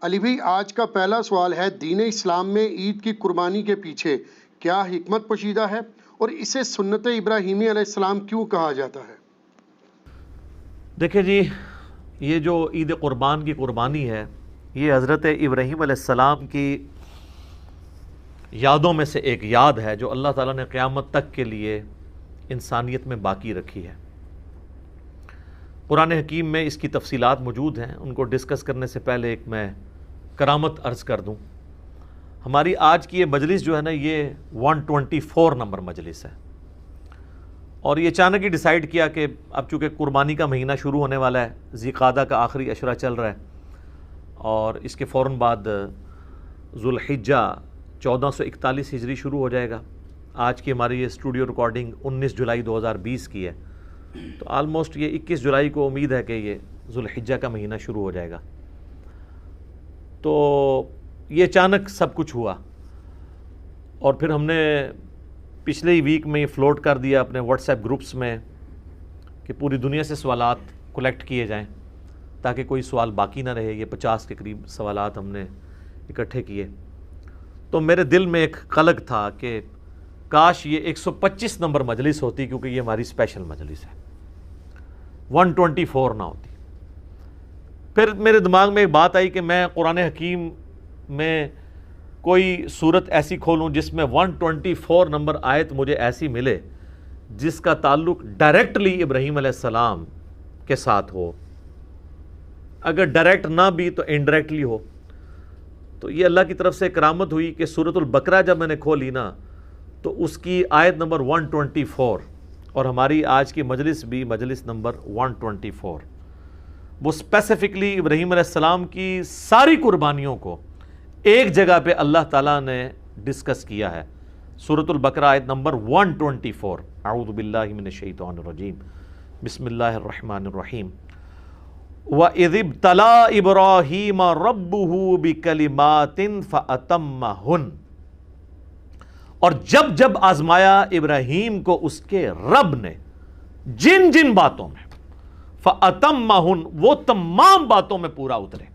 علی بھائی، آج کا پہلا سوال ہے، دین اسلام میں عید کی قربانی کے پیچھے کیا حکمت پوشیدہ ہے اور اسے سنت ابراہیمی علیہ السلام کیوں کہا جاتا ہے؟ دیکھیں جی، یہ جو عید قربان کی قربانی ہے، یہ حضرت ابراہیم علیہ السلام کی یادوں میں سے ایک یاد ہے جو اللہ تعالیٰ نے قیامت تک کے لیے انسانیت میں باقی رکھی ہے۔ قرآن حکیم میں اس کی تفصیلات موجود ہیں، ان کو ڈسکس کرنے سے پہلے ایک میں کرامت عرض کر دوں۔ ہماری آج کی یہ مجلس جو ہے نا، یہ 124 نمبر مجلس ہے، اور یہ اچانک ہی ڈیسائیڈ کیا کہ اب چونکہ قربانی کا مہینہ شروع ہونے والا ہے، ذی قعدہ کا آخری عشرہ چل رہا ہے، اور اس کے فوراً بعد ذو الحجہ 1441 ہجری شروع ہو جائے گا۔ آج کی ہماری یہ اسٹوڈیو ریکارڈنگ 19 جولائی 2020 کی ہے، تو آلموسٹ یہ 21 جولائی کو امید ہے کہ یہ ذو الحجہ کا مہینہ شروع ہو جائے گا۔ تو یہ اچانک سب کچھ ہوا، اور پھر ہم نے پچھلے ہی ویک میں یہ فلوٹ کر دیا اپنے واٹس ایپ گروپس میں کہ پوری دنیا سے سوالات کلیکٹ کیے جائیں تاکہ کوئی سوال باقی نہ رہے۔ یہ 50 کے قریب سوالات ہم نے اکٹھے کیے، تو میرے دل میں ایک قلق تھا کہ کاش یہ 125 نمبر مجلس ہوتی، کیونکہ یہ ہماری اسپیشل مجلس ہے، 124 نہ ہوتی۔ پھر میرے دماغ میں ایک بات آئی کہ میں قرآن حکیم میں کوئی صورت ایسی کھولوں جس میں 124 نمبر آیت مجھے ایسی ملے جس کا تعلق ڈائریکٹلی ابراہیم علیہ السلام کے ساتھ ہو، اگر ڈائریکٹ نہ بھی تو انڈائریکٹلی ہو۔ تو یہ اللہ کی طرف سے کرامت ہوئی کہ سورۃ البقرہ جب میں نے کھولی نا، تو اس کی آیت نمبر 124، اور ہماری آج کی مجلس بھی مجلس نمبر 124، وہ اسپیسیفکلی ابراہیم علیہ السلام کی ساری قربانیوں کو ایک جگہ پہ اللہ تعالیٰ نے ڈسکس کیا ہے۔ سورۃ البقرہ آیت نمبر 124، اعوذ باللہ من الشیطان الرجیم، بسم اللہ الرحمن الرحیم، وَإِذِ ابْتَلَىٰ إِبْرَاهِيمَ رَبُّهُ بِكَلِمَاتٍ فَأَتَمَّهُنَّ، اور جب جب آزمایا ابراہیم کو اس کے رب نے جن جن باتوں میں، فَأَتَمَّهُنَّ، وہ تمام باتوں میں پورا اترے۔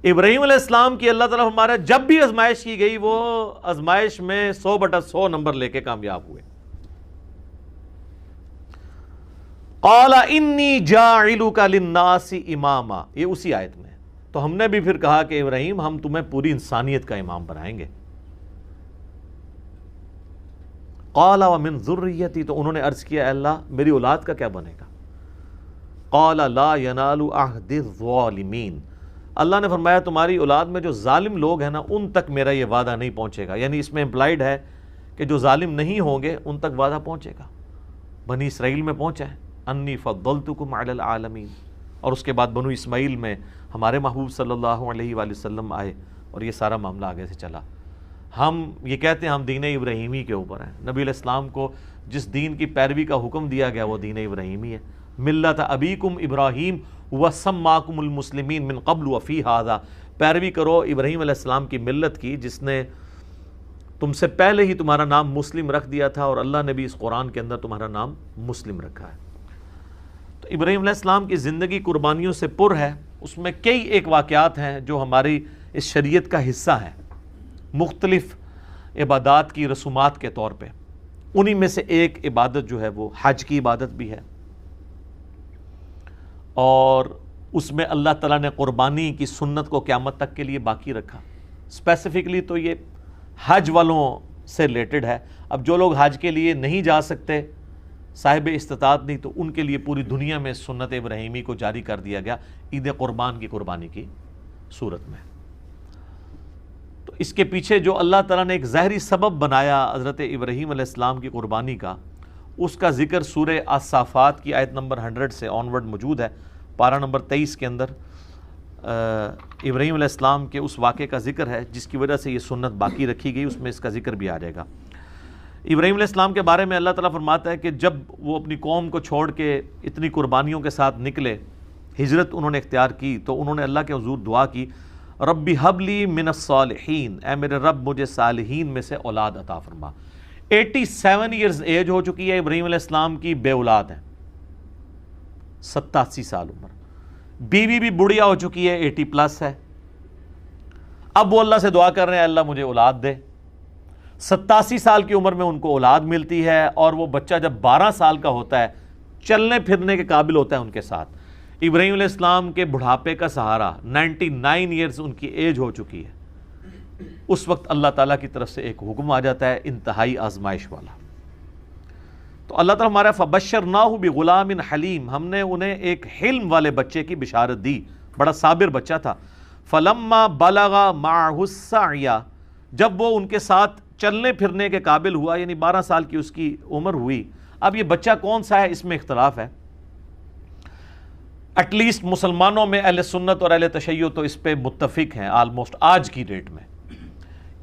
ابراہیم علیہ السلام کی اللہ تعالیٰ ہمارا جب بھی آزمائش کی گئی، وہ آزمائش میں 100/100 نمبر لے کے کامیاب ہوئے۔ قَالَ إِنِّي جَاعِلُكَ لِلنَّاسِ إِمَامًا، یہ اسی آیت میں۔ تو ہم نے بھی پھر کہا کہ ابراہیم، ہم تمہیں پوری انسانیت کا امام بنائیں گے۔ قَالَ وَمِن ذُرِّيَّتِي، تو انہوں نے عرض کیا، اے اللہ میری اولاد کا کیا بنے گا؟ قَالَ لَا يَنَالُ عَهْدِ الظَّالِمِينَ، اللہ نے فرمایا تمہاری اولاد میں جو ظالم لوگ ہیں نا، ان تک میرا یہ وعدہ نہیں پہنچے گا۔ یعنی اس میں امپلائیڈ ہے کہ جو ظالم نہیں ہوں گے ان تک وعدہ پہنچے گا۔ بنی اسرائیل میں پہنچا ہے، انی فضلتکم علی العالمین، اور اس کے بعد بنو اسماعیل میں ہمارے محبوب صلی اللہ علیہ وآلہ وسلم آئے، اور یہ سارا معاملہ آگے سے چلا۔ ہم یہ کہتے ہیں ہم دین ابراہیمی کے اوپر ہیں۔ نبی علیہ السلام کو جس دین کی پیروی کا حکم دیا گیا وہ دین ابراہیمی ہے۔ ملت ابیکم ابراہیم وسماکم المسلمین من قبل وفی ھذا، پیروی کرو ابراہیم علیہ السلام کی ملت کی جس نے تم سے پہلے ہی تمہارا نام مسلم رکھ دیا تھا، اور اللہ نے بھی اس قرآن کے اندر تمہارا نام مسلم رکھا ہے۔ تو ابراہیم علیہ السلام کی زندگی قربانیوں سے پر ہے، اس میں کئی ایک واقعات ہیں جو ہماری اس شریعت کا حصہ ہیں، مختلف عبادات کی رسومات کے طور پہ۔ انہی میں سے ایک عبادت جو ہے وہ حج کی عبادت بھی ہے، اور اس میں اللہ تعالیٰ نے قربانی کی سنت کو قیامت تک کے لیے باقی رکھا۔ اسپیسیفکلی تو یہ حج والوں سے ریلیٹڈ ہے۔ اب جو لوگ حج کے لیے نہیں جا سکتے، صاحب استطاعت نہیں، تو ان کے لیے پوری دنیا میں سنت ابراہیمی کو جاری کر دیا گیا عید قربان کی قربانی کی صورت میں۔ تو اس کے پیچھے جو اللہ تعالیٰ نے ایک ظاہری سبب بنایا حضرت ابراہیم علیہ السلام کی قربانی کا، اس کا ذکر سورہ الصافات کی آیت نمبر 100 سے آنورڈ موجود ہے۔ پارہ نمبر 23 کے اندر ابراہیم علیہ السلام کے اس واقعے کا ذکر ہے جس کی وجہ سے یہ سنت باقی رکھی گئی، اس میں اس کا ذکر بھی آ جائے گا۔ ابراہیم علیہ السلام کے بارے میں اللہ تعالیٰ فرماتا ہے کہ جب وہ اپنی قوم کو چھوڑ کے اتنی قربانیوں کے ساتھ نکلے، ہجرت انہوں نے اختیار کی، تو انہوں نے اللہ کے حضور دعا کی، ربی حب لی من الصالحین، اے میرے رب مجھے صالحین میں سے اولاد عطا فرما۔ 87 ایئرز ایج ہو چکی ہے ابراہیم علیہ السلام کی، بے اولاد ہیں، 87 سال عمر۔ بیوی بھی بڑھیا ہو چکی ہے، 80+ ہے، اب وہ اللہ سے دعا کر رہے ہیں اللہ مجھے اولاد دے۔ 87 سال کی عمر میں ان کو اولاد ملتی ہے، اور وہ بچہ جب 12 سال کا ہوتا ہے، چلنے پھرنے کے قابل ہوتا ہے ان کے ساتھ۔ ابراہیم علیہ السلام کے بڑھاپے کا سہارا 99 ایئرز ان کی ایج ہو چکی ہے، اس وقت اللہ تعالیٰ کی طرف سے ایک حکم آ جاتا ہے انتہائی آزمائش والا۔ تو اللہ تعالیٰ ہمارا فبشرناہ بغلام حلیم، ہم نے انہیں ایک حلم والے بچے کی بشارت دی، بڑا صابر بچہ تھا۔ فلما بلغ معہ السعی، جب وہ ان کے ساتھ چلنے پھرنے کے قابل ہوا، یعنی 12 سال کی اس کی عمر ہوئی۔ اب یہ بچہ کون سا ہے اس میں اختلاف ہے، ایٹ لیسٹ مسلمانوں میں اہل سنت اور اہل تشیع تو اس پہ متفق ہیں آلموسٹ آج کی ڈیٹ میں،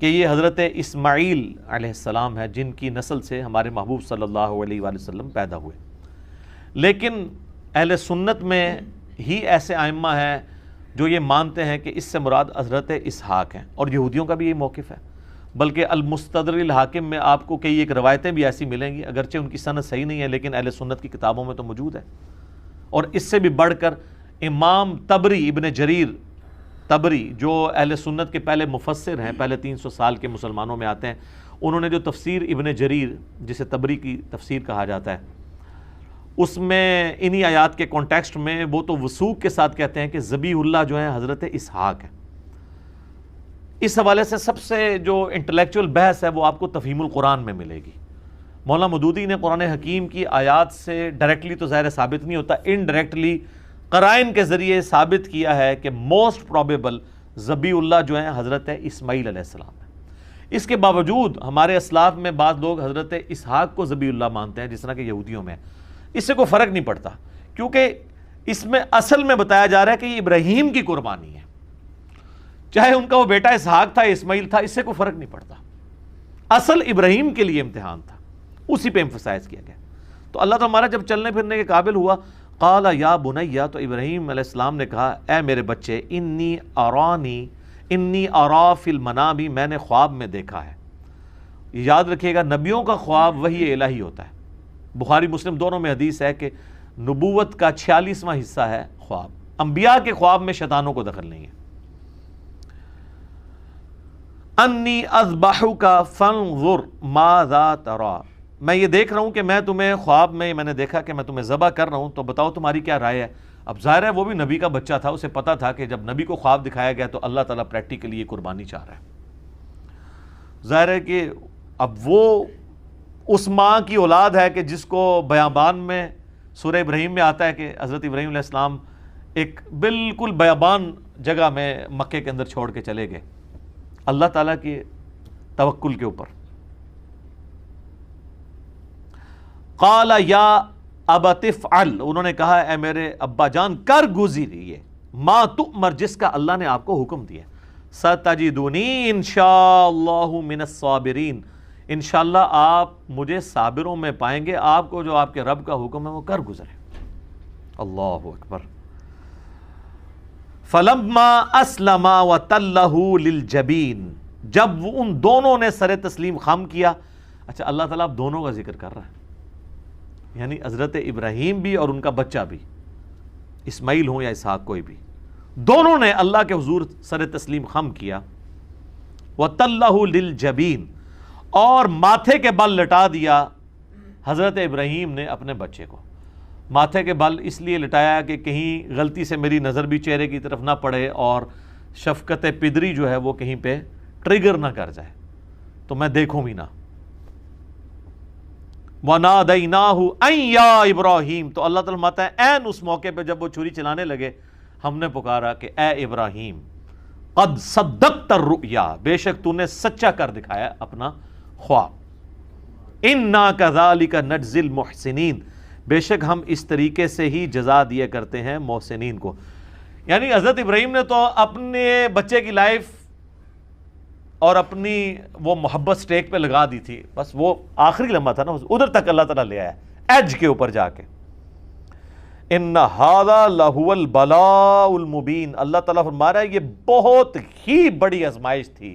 کہ یہ حضرت اسماعیل علیہ السلام ہے، جن کی نسل سے ہمارے محبوب صلی اللہ علیہ وآلہ وسلم پیدا ہوئے۔ لیکن اہل سنت میں ہی ایسے ائمہ ہیں جو یہ مانتے ہیں کہ اس سے مراد حضرت اسحاق ہیں، اور یہودیوں کا بھی یہی موقف ہے۔ بلکہ المستدرک الحاکم میں آپ کو کئی ایک روایتیں بھی ایسی ملیں گی، اگرچہ ان کی سند صحیح نہیں ہے لیکن اہل سنت کی کتابوں میں تو موجود ہے۔ اور اس سے بھی بڑھ کر امام طبری، ابن جریر طبری، جو اہل سنت کے پہلے مفسر ہیں، پہلے 300 سال کے مسلمانوں میں آتے ہیں، انہوں نے جو تفسیر ابن جریر جسے طبری کی تفسیر کہا جاتا ہے، اس میں انہی آیات کے کانٹیکسٹ میں وہ تو وثوق کے ساتھ کہتے ہیں کہ ذبیح اللہ جو ہیں حضرت اسحاق ہیں۔ اس حوالے سے سب سے جو انٹلیکچول بحث ہے وہ آپ کو تفہیم القرآن میں ملے گی۔ مولانا مودودی نے قرآن حکیم کی آیات سے ڈائریکٹلی تو ظاہر ثابت نہیں ہوتا، انڈائریکٹلی قرائن کے ذریعے ثابت کیا ہے کہ موسٹ پروبیبل ذبیح اللہ جو ہیں حضرت اسماعیل علیہ السلام ہیں۔ اس کے باوجود ہمارے اسلاف میں بعض لوگ حضرت اسحاق کو ذبیح اللہ مانتے ہیں، جس طرح کہ یہودیوں میں، اس سے کوئی فرق نہیں پڑتا، کیونکہ اس میں اصل میں بتایا جا رہا ہے کہ یہ ابراہیم کی قربانی ہے، چاہے ان کا وہ بیٹا اسحاق تھا، اسماعیل تھا، اس سے کوئی فرق نہیں پڑتا، اصل ابراہیم کے لیے امتحان تھا، اسی پہ ایمفسائز کیا گیا۔ تو اللہ تعالیٰ ہمارا جب چلنے پھرنے کے قابل ہوا، قال یا بنیا، تو ابراہیم علیہ السلام نے کہا اے میرے بچے، انی ارا فی المنام، میں نے خواب میں دیکھا ہے۔ یاد رکھیے گا نبیوں کا خواب وحی الہی ہوتا ہے، بخاری مسلم دونوں میں حدیث ہے کہ نبوت کا 46واں حصہ ہے خواب، انبیاء کے خواب میں شیطانوں کو دخل نہیں ہے۔ انی اذبحک فانظر ماذا تری، میں یہ دیکھ رہا ہوں کہ میں تمہیں خواب میں نے دیکھا کہ میں تمہیں ذبح کر رہا ہوں، تو بتاؤ تمہاری کیا رائے ہے۔ اب ظاہر ہے وہ بھی نبی کا بچہ تھا، اسے پتا تھا کہ جب نبی کو خواب دکھایا گیا تو اللہ تعالیٰ پریکٹیکلی یہ قربانی چاہ رہا ہے۔ ظاہر ہے کہ اب وہ اس ماں کی اولاد ہے کہ جس کو بیابان میں سورہ ابراہیم میں آتا ہے کہ حضرت ابراہیم علیہ السلام ایک بالکل بیابان جگہ میں مکے کے اندر چھوڑ کے چلے گئے اللہ تعالیٰ کے توکل کے اوپر۔ قال یا ابت افعل، انہوں نے کہا اے میرے ابا جان کر گزریے، ما تؤمر، جس کا اللہ نے آپ کو حکم دیا، ستجدونی انشاءاللہ من الصابرین، انشاءاللہ آپ مجھے صابروں میں پائیں گے، آپ کو جو آپ کے رب کا حکم ہے وہ کر گزرے۔ اللہ اکبر۔ فلما اسلما وتلہ للجبین، جب وہ ان دونوں نے سر تسلیم خم کیا، اچھا اللہ تعالیٰ اب دونوں کا ذکر کر رہا ہے، یعنی حضرت ابراہیم بھی اور ان کا بچہ بھی، اسماعیل ہوں یا اسحاق کوئی بھی، دونوں نے اللہ کے حضور سر تسلیم خم کیا۔ وتلہ للجبین، اور ماتھے کے بل لٹا دیا حضرت ابراہیم نے اپنے بچے کو۔ ماتھے کے بل اس لیے لٹایا کہ کہیں غلطی سے میری نظر بھی چہرے کی طرف نہ پڑے اور شفقت پدری جو ہے وہ کہیں پہ ٹریگر نہ کر جائے، تو میں دیکھوں بھی نہ۔ وَنَادَيْنَاهُ أَن يَا إِبْرَاهِيمُ، تو اللہ تعالیٰ فرماتا ہے عین اس موقع پہ جب وہ چھری چلانے لگے، ہم نے پکارا کہ اے ابراہیم، قد صدقت الرؤیا، بے شک تو نے سچا کر دکھایا اپنا خواب۔ اِنَّا كَذَلِكَ نَجْزِي الْمُحْسِنِينَ، بے شک ہم اس طریقے سے ہی جزا دیا کرتے ہیں محسنین کو۔ یعنی حضرت ابراہیم نے تو اپنے بچے کی لائف اور اپنی وہ محبت سٹیک پہ لگا دی تھی، بس وہ آخری لمحہ تھا نا، ادھر تک اللہ تعالیٰ لے آیا ایج کے اوپر جا کے۔ ان ھذا لہو البلاء المبین، اللہ تعالیٰ فرما رہا ہے یہ بہت ہی بڑی آزمائش تھی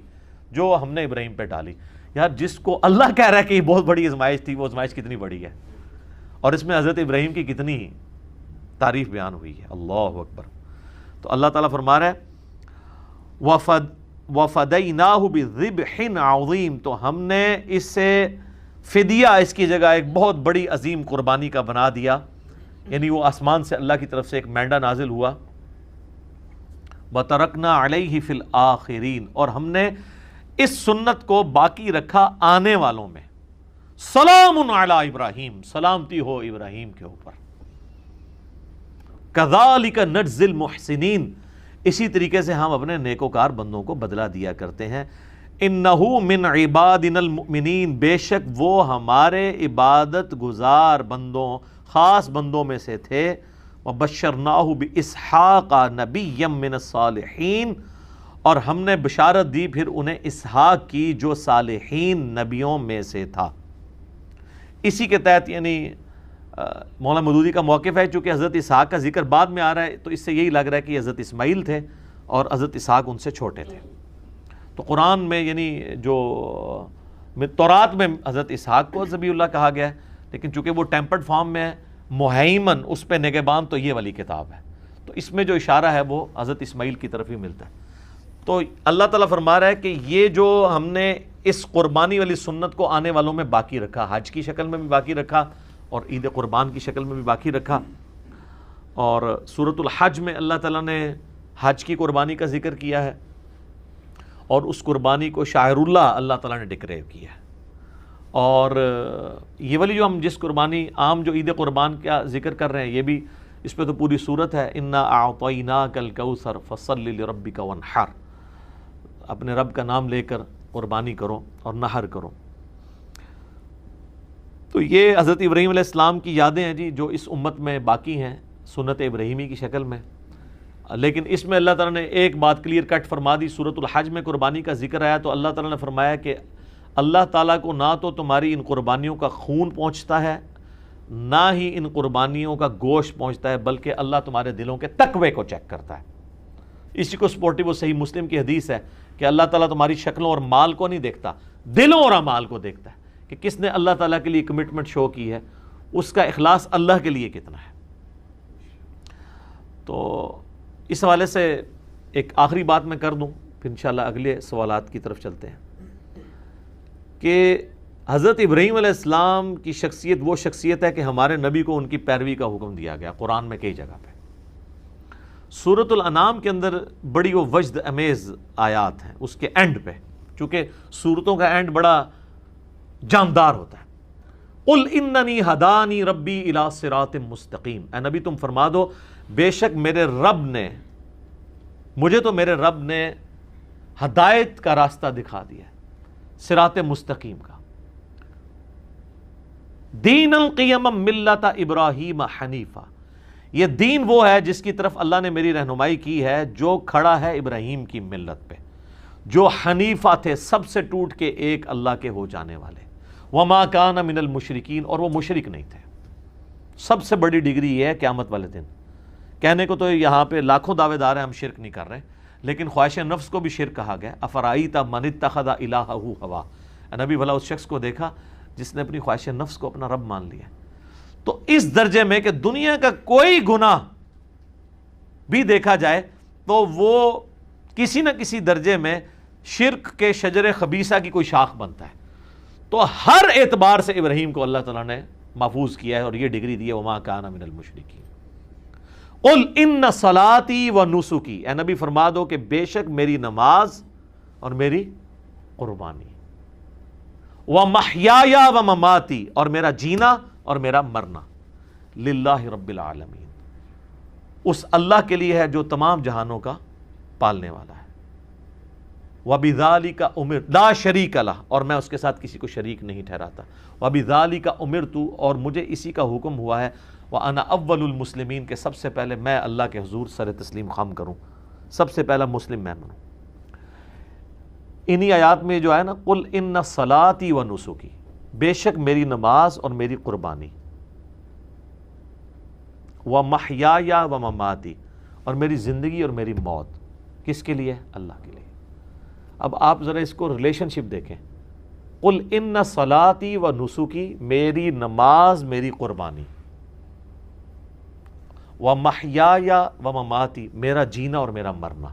جو ہم نے ابراہیم پہ ڈالی۔ یار جس کو اللہ کہہ رہا ہے کہ یہ بہت بڑی آزمائش تھی، وہ آزمائش کتنی بڑی ہے، اور اس میں حضرت ابراہیم کی کتنی تعریف بیان ہوئی ہے۔ اللہ اکبر۔ تو اللہ تعالیٰ فرما رہا ہے وَفَدَيْنَاهُ بِذِبْحٍ عَظِيمٍ، تو ہم نے اس سے فدیہ اس کی جگہ ایک بہت بڑی عظیم قربانی کا بنا دیا، یعنی وہ آسمان سے اللہ کی طرف سے ایک مینڈا نازل ہوا۔ وَتَرَكْنَا عَلَيْهِ فِي الْآخِرِينَ، اور ہم نے اس سنت کو باقی رکھا آنے والوں میں۔ سلام علی ابراہیم، سلامتی ہو ابراہیم کے اوپر۔ كَذَلِكَ نَجْزِي الْمُحْسِنِينَ، اسی طریقے سے ہم اپنے نیکوکار بندوں کو بدلہ دیا کرتے ہیں۔ اِنَّهُ مِنْ عِبَادِنَا الْمُؤْمِنِينَ، بے شک وہ ہمارے عبادت گزار بندوں، خاص بندوں میں سے تھے۔ وَبَشَّرْنَاهُ بِإِسْحَاقَ نَبِيًّا مِنَ الصَّالِحِينَ، اور ہم نے بشارت دی پھر انہیں اسحاق کی جو صالحین نبیوں میں سے تھا۔ اسی کے تحت یعنی مولانا مودودی کا موقف ہے، چونکہ حضرت اسحاق کا ذکر بعد میں آ رہا ہے تو اس سے یہی لگ رہا ہے کہ حضرت اسماعیل تھے اور حضرت اسحاق ان سے چھوٹے تھے۔ تو قرآن میں یعنی جو تورات میں حضرت اسحاق کو ذبیح اللہ کہا گیا ہے، لیکن چونکہ وہ ٹیمپرڈ فارم میں ہے، مہیمن اس پہ نگہبان تو یہ والی کتاب ہے، تو اس میں جو اشارہ ہے وہ حضرت اسماعیل کی طرف ہی ملتا ہے۔ تو اللہ تعالیٰ فرما رہا ہے کہ یہ جو ہم نے اس قربانی والی سنت کو آنے والوں میں باقی رکھا، حج کی شکل میں بھی باقی رکھا اور عید قربان کی شکل میں بھی باقی رکھا۔ اور سورۃ الحج میں اللہ تعالیٰ نے حج کی قربانی کا ذکر کیا ہے اور اس قربانی کو شاعر اللہ اللہ تعالیٰ نے ڈکلیئر کیا ہے۔ اور یہ والی جو ہم جس قربانی عام جو عید قربان کا ذکر کر رہے ہیں، یہ بھی اس پہ تو پوری صورت ہے، انا اعطیناک الکوثر فصل لربک وانحر، اپنے رب کا نام لے کر قربانی کرو اور نحر کرو۔ تو یہ حضرت ابراہیم علیہ السلام کی یادیں ہیں جی، جو اس امت میں باقی ہیں سنت ابراہیمی کی شکل میں۔ لیکن اس میں اللہ تعالیٰ نے ایک بات کلیئر کٹ فرما دی، سورۃ الحج میں قربانی کا ذکر آیا تو اللہ تعالیٰ نے فرمایا کہ اللہ تعالیٰ کو نہ تو تمہاری ان قربانیوں کا خون پہنچتا ہے، نہ ہی ان قربانیوں کا گوشت پہنچتا ہے، بلکہ اللہ تمہارے دلوں کے تقوی کو چیک کرتا ہے۔ اسی کو سپورٹیو وہ صحیح مسلم کی حدیث ہے کہ اللہ تعالیٰ تمہاری شکلوں اور مال کو نہیں دیکھتا، دلوں اور اعمال کو دیکھتا ہے کہ کس نے اللہ تعالیٰ کے لیے کمٹمنٹ شو کی ہے، اس کا اخلاص اللہ کے لیے کتنا ہے۔ تو اس حوالے سے ایک آخری بات میں کر دوں، پھر انشاءاللہ اگلے سوالات کی طرف چلتے ہیں، کہ حضرت ابراہیم علیہ السلام کی شخصیت وہ شخصیت ہے کہ ہمارے نبی کو ان کی پیروی کا حکم دیا گیا قرآن میں کئی جگہ پہ۔ سورۃ الانعام کے اندر بڑی وہ وجد امیز آیات ہیں اس کے اینڈ پہ، چونکہ سورتوں کا اینڈ بڑا جاندار ہوتا ہے۔ قل اننی ہدانی ربی الی صراط مستقیم، اے نبی تم فرما دو بے شک مجھے تو میرے رب نے ہدایت کا راستہ دکھا دیا ہے، صراط مستقیم کا۔ دین القیم ملت ابراہیم حنیفہ، یہ دین وہ ہے جس کی طرف اللہ نے میری رہنمائی کی ہے، جو کھڑا ہے ابراہیم کی ملت پہ، جو حنیفہ تھے، سب سے ٹوٹ کے ایک اللہ کے ہو جانے والے۔ وما کان من المشرکین، اور وہ مشرک نہیں تھے۔ سب سے بڑی ڈگری یہ ہے قیامت والے دن، کہنے کو تو یہاں پہ لاکھوں دعوے دار ہیں ہم شرک نہیں کر رہے، لیکن خواہش نفس کو بھی شرک کہا گیا۔ افرائیت من اتخذ الہہ ہوا، نبی بھلا اس شخص کو دیکھا جس نے اپنی خواہش نفس کو اپنا رب مان لیا۔ تو اس درجے میں کہ دنیا کا کوئی گناہ بھی دیکھا جائے تو وہ کسی نہ کسی درجے میں شرک کے شجر خبیثہ کی کوئی شاخ بنتا ہے۔ تو ہر اعتبار سے ابراہیم کو اللہ تعالیٰ نے محفوظ کیا ہے اور یہ ڈگری دی ہے، وما کان من المشرکین۔ قل ان صلاتی و نسکی، اے نبی فرما دو کہ بے شک میری نماز اور میری قربانی، ومحیایا و مماتی، اور میرا جینا اور میرا مرنا، للہ رب العالمین، اس اللہ کے لیے ہے جو تمام جہانوں کا پالنے والا ہے۔ وَبِذَالِكَ أُمِرْتُ لا شریک لہ، اور میں اس کے ساتھ کسی کو شریک نہیں ٹھہراتا۔ وَبِذَالِكَ أُمِرْتُ، اور مجھے اسی کا حکم ہوا ہے، وَأَنَا أَوَّلُ الْمُسْلِمِينَ، کہ سب سے پہلے میں اللہ کے حضور سر تسلیم خم کروں، سب سے پہلا مسلم میں بنوں۔ انہی آیات میں جو ہے نا، قل ان صلاتی و نسکی، بے شک میری نماز اور میری قربانی، ومحیایا و مماتی، اور میری زندگی اور میری موت، کس کے لیے؟ اللہ کے لیے۔ اب آپ ذرا اس کو ریلیشن شپ دیکھیں، قل ان صلاتی و نسکی، میری نماز میری قربانی، وَمَحْيَايَ وَمَمَاتِي، میرا جینا اور میرا مرنا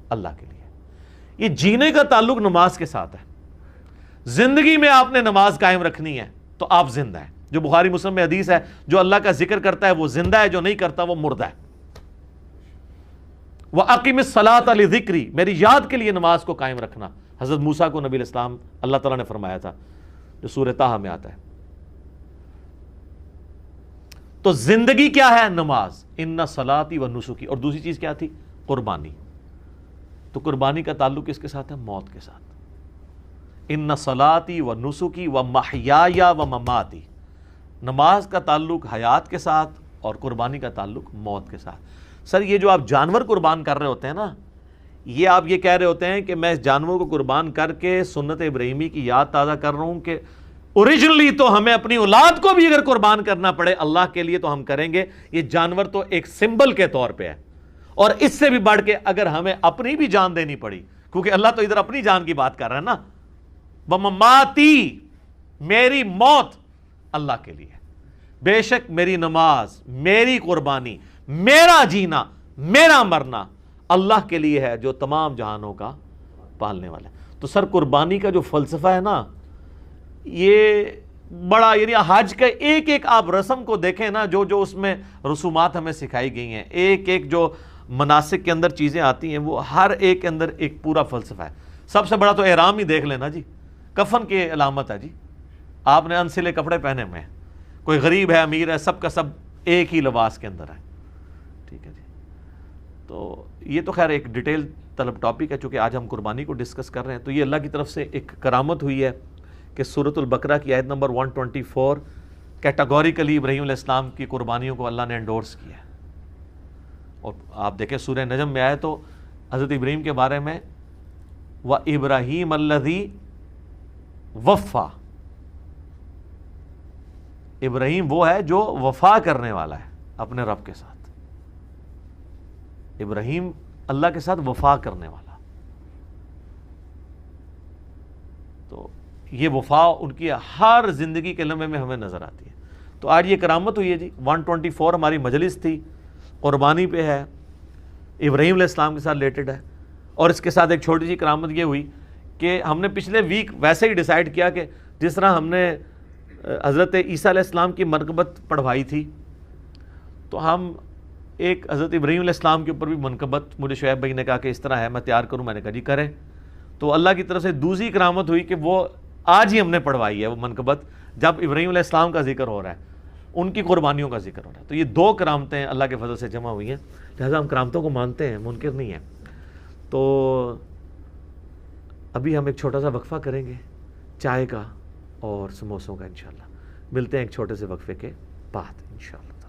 اللہ کے لیے۔ یہ جینے کا تعلق نماز کے ساتھ ہے۔ زندگی میں آپ نے نماز قائم رکھنی ہے تو آپ زندہ ہیں۔ جو بخاری مسلم میں حدیث ہے، جو اللہ کا ذکر کرتا ہے وہ زندہ ہے، جو نہیں کرتا وہ مردہ ہے۔ وَأَقِمِ الصَّلَاةَ لِذِكْرِي، میری یاد کے لیے نماز کو قائم رکھنا۔ حضرت موسیٰ کو نبی علیہ السلام اللہ تعالیٰ نے فرمایا تھا، جو سورہ طٰہٰ میں آتا ہے۔ تو زندگی کیا ہے؟ نماز۔ اِنَّ صَلَاتِي وَنُسُكِي، اور دوسری چیز کیا تھی؟ قربانی۔ تو قربانی کا تعلق کس کے ساتھ ہے؟ موت کے ساتھ۔ اِنَّ صَلَاتِي وَنُسُكِي وَمَحْيَايَ وَمَمَاتِي، نماز کا تعلق حیات کے ساتھ اور قربانی کا تعلق موت کے ساتھ۔ سر یہ جو آپ جانور قربان کر رہے ہوتے ہیں نا، یہ آپ یہ کہہ رہے ہوتے ہیں کہ میں اس جانور کو قربان کر کے سنت ابراہیمی کی یاد تازہ کر رہا ہوں کہ اوریجنلی تو ہمیں اپنی اولاد کو بھی اگر قربان کرنا پڑے اللہ کے لیے تو ہم کریں گے۔ یہ جانور تو ایک سمبل کے طور پہ ہے، اور اس سے بھی بڑھ کے اگر ہمیں اپنی بھی جان دینی پڑی، کیونکہ اللہ تو ادھر اپنی جان کی بات کر رہا ہے نا، وَمَمَاتِي، میری موت اللہ کے لیے، بے شک میری نماز، میری قربانی، میرا جینا، میرا مرنا اللہ کے لیے ہے جو تمام جہانوں کا پالنے والا ہے۔ تو سر قربانی کا جو فلسفہ ہے نا، یہ بڑا، یعنی حج کا ایک ایک آپ رسم کو دیکھیں نا، جو جو اس میں رسومات ہمیں سکھائی گئی ہیں، ایک ایک جو مناسک کے اندر چیزیں آتی ہیں، وہ ہر ایک کے اندر ایک پورا فلسفہ ہے۔ سب سے بڑا تو احرام ہی دیکھ لینا جی، کفن کی علامت ہے جی، آپ نے انسلے کپڑے پہنے ہوئے ہیں، کوئی غریب ہے امیر ہے، سب کا سب ایک ہی لباس کے اندر ہے، ٹھیک ہے جی۔ تو یہ تو خیر ایک ڈیٹیل طلب ٹاپک ہے، چونکہ آج ہم قربانی کو ڈسکس کر رہے ہیں۔ تو یہ اللہ کی طرف سے ایک کرامت ہوئی ہے کہ سورۃ البقرہ کی آیت نمبر 124 کیٹاگوریکلی ابراہیم علیہ السلام کی قربانیوں کو اللہ نے انڈورس کیا ہے۔ اور آپ دیکھیں سورہ نجم میں آئے تو حضرت ابراہیم کے بارے میں وَإِبْرَاهِيمَ الَّذِي وَفَّى، ابراہیم وہ ہے جو وفا کرنے والا ہے اپنے رب کے ساتھ۔ ابراہیم اللہ کے ساتھ وفا کرنے والا، تو یہ وفا ان کی ہر زندگی کے لمحے میں ہمیں نظر آتی ہے۔ تو آج یہ کرامت ہوئی ہے جی، 124 ہماری مجلس تھی، قربانی پہ ہے، ابراہیم علیہ السلام کے ساتھ ریلیٹڈ ہے۔ اور اس کے ساتھ ایک چھوٹی سی کرامت یہ ہوئی کہ ہم نے پچھلے ویک ویسے ہی ڈیسائیڈ کیا کہ جس طرح ہم نے حضرت عیسیٰ علیہ السلام کی منقبت پڑھوائی تھی، تو ہم ایک حضرت ابراہیم علیہ السلام کے اوپر بھی منقبت، مجھے شعیب بھائی نے کہا کہ اس طرح ہے میں تیار کروں، میں نے کہا جی کریں۔ تو اللہ کی طرف سے دوسری کرامت ہوئی کہ وہ آج ہی ہم نے پڑھوائی ہے وہ منقبت، جب ابراہیم علیہ السلام کا ذکر ہو رہا ہے، ان کی قربانیوں کا ذکر ہو رہا ہے۔ تو یہ دو کرامتیں اللہ کے فضل سے جمع ہوئی ہیں، لہٰذا ہم کرامتوں کو مانتے ہیں، منکر نہیں ہیں۔ تو ابھی ہم ایک چھوٹا سا وقفہ کریں گے چائے کا اور سموسوں کا، انشاءاللہ ملتے ہیں ایک چھوٹے سے وقفے کے بعد انشاءاللہ۔